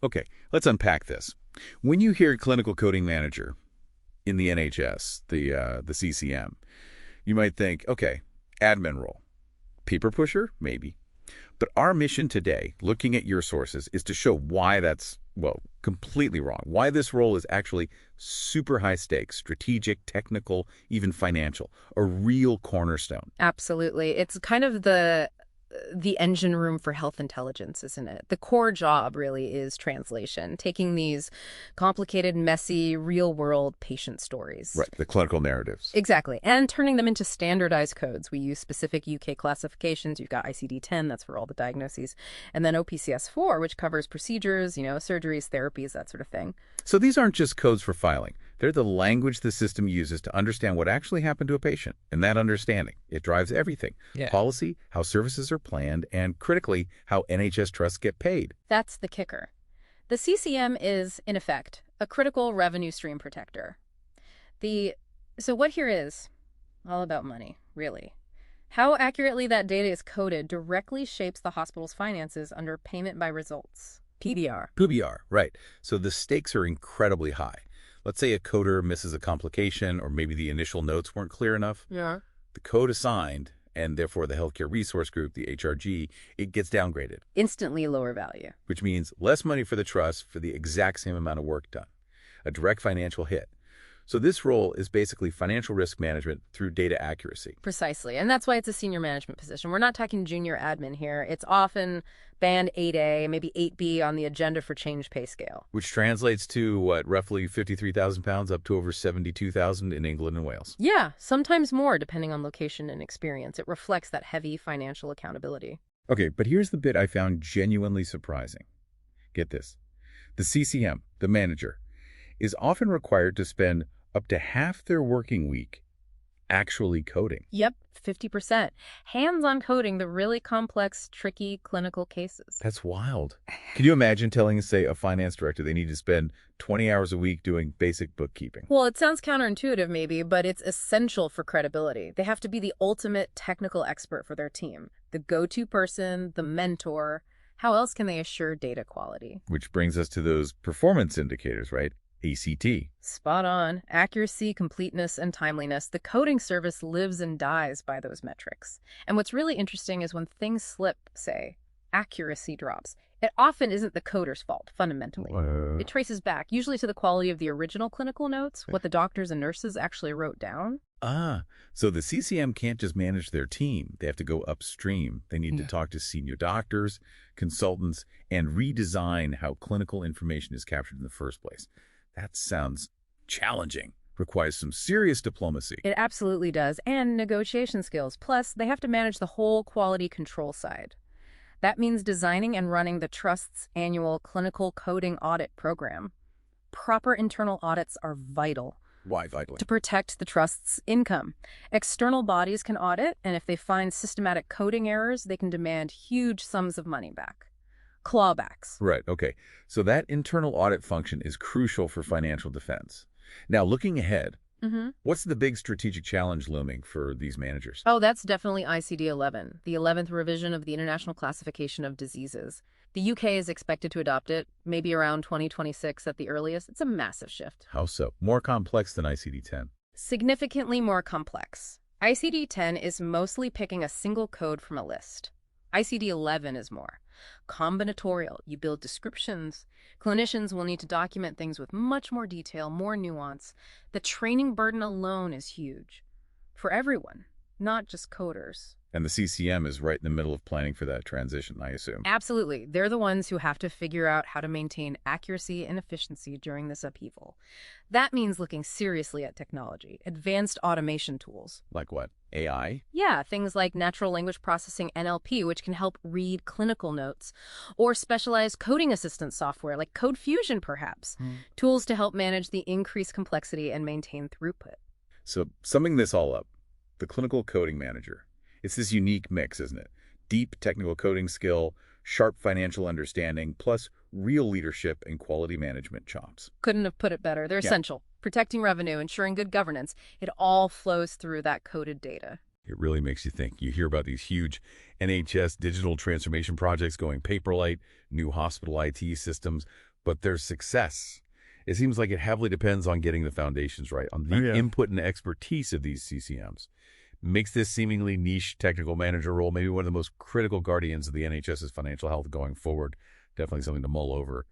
Okay, let's unpack this. When you hear clinical coding manager in the NHS, the CCM, you might think, okay, admin role. Paper pusher? Maybe. But our mission today, looking at your sources, is to show why that's, well, completely wrong. Why this role is actually super high stakes, strategic, technical, even financial, a real cornerstone. Absolutely. It's kind of the engine room for health intelligence, isn't it? The core job really is translation, taking these complicated, messy, real-world patient stories. Right, the clinical narratives. Exactly. And turning them into standardized codes. We use specific UK classifications. You've got ICD-10, that's for all the diagnoses, and then OPCS-4, which covers procedures, surgeries, therapies, that sort of thing. So these aren't just codes for filing. They're the language the system uses to understand what actually happened to a patient. And that understanding, it drives everything. Yeah. Policy, how services are planned, and critically, how NHS trusts get paid. That's the kicker. The CCM is, in effect, a critical revenue stream protector. So what here is all about money, really. How accurately that data is coded directly shapes the hospital's finances under payment by results, PBR. PBR, right. So the stakes are incredibly high. Let's say a coder misses a complication, or maybe the initial notes weren't clear enough. Yeah. The code assigned, and therefore the healthcare resource group, the HRG, it gets downgraded. Instantly lower value. Which means less money for the trust for the exact same amount of work done. A direct financial hit. So this role is basically financial risk management through data accuracy. Precisely. And that's why it's a senior management position. We're not talking junior admin here. It's often band 8A, maybe 8B on the agenda for change pay scale. Which translates to, what, roughly £53,000 up to over $72,000 in England and Wales. Yeah, sometimes more depending on location and experience. It reflects that heavy financial accountability. Okay, but here's the bit I found genuinely surprising. Get this. The CCM, the manager, is often required to spend up to half their working week actually coding. Yep, 50%. Hands-on coding the really complex, tricky clinical cases. That's wild. Can you imagine telling, say, a finance director they need to spend 20 hours a week doing basic bookkeeping? Well, it sounds counterintuitive maybe, but it's essential for credibility. They have to be the ultimate technical expert for their team, the go-to person, the mentor. How else can they assure data quality? Which brings us to those performance indicators, right? ACT. Spot on. Accuracy, completeness, and timeliness. The coding service lives and dies by those metrics. And what's really interesting is when things slip, say, accuracy drops, it often isn't the coder's fault, fundamentally. It traces back, usually to the quality of the original clinical notes, what the doctors and nurses actually wrote down. So the CCM can't just manage their team. They have to go upstream. They need to talk to senior doctors, consultants, and redesign how clinical information is captured in the first place. That sounds challenging. Requires some serious diplomacy. It absolutely does, and negotiation skills. Plus, they have to manage the whole quality control side. That means designing and running the Trust's annual clinical coding audit program. Proper internal audits are vital. Why vital? To protect the Trust's income. External bodies can audit, and if they find systematic coding errors, they can demand huge sums of money back. Clawbacks. Right, okay. So that internal audit function is crucial for financial defense. Now, looking ahead, what's the big strategic challenge looming for these managers? Oh, that's definitely ICD-11, the 11th revision of the International Classification of Diseases. The UK is expected to adopt it, maybe around 2026 at the earliest. It's a massive shift. How so? More complex than ICD-10. Significantly more complex. ICD-10 is mostly picking a single code from a list. ICD-11 is more combinatorial. You build descriptions. Clinicians will need to document things with much more detail, more nuance. The training burden alone is huge. For everyone, not just coders. And the CCM is right in the middle of planning for that transition, I assume. Absolutely. They're the ones who have to figure out how to maintain accuracy and efficiency during this upheaval. That means looking seriously at technology, advanced automation tools. Like what? AI? Yeah, things like natural language processing NLP, which can help read clinical notes, or specialized coding assistance software like Code Fusion, perhaps. Tools to help manage the increased complexity and maintain throughput. So summing this all up, the clinical coding manager. It's this unique mix, isn't it? Deep technical coding skill, sharp financial understanding, plus real leadership and quality management chops. Couldn't have put it better. They're essential. Protecting revenue, ensuring good governance. It all flows through that coded data. It really makes you think. You hear about these huge NHS digital transformation projects going paperless, new hospital IT systems, but their success, it seems like it heavily depends on getting the foundations right, on the Oh, yeah. input and expertise of these CCMs. Makes this seemingly niche technical manager role maybe one of the most critical guardians of the NHS's financial health going forward. Definitely something to mull over.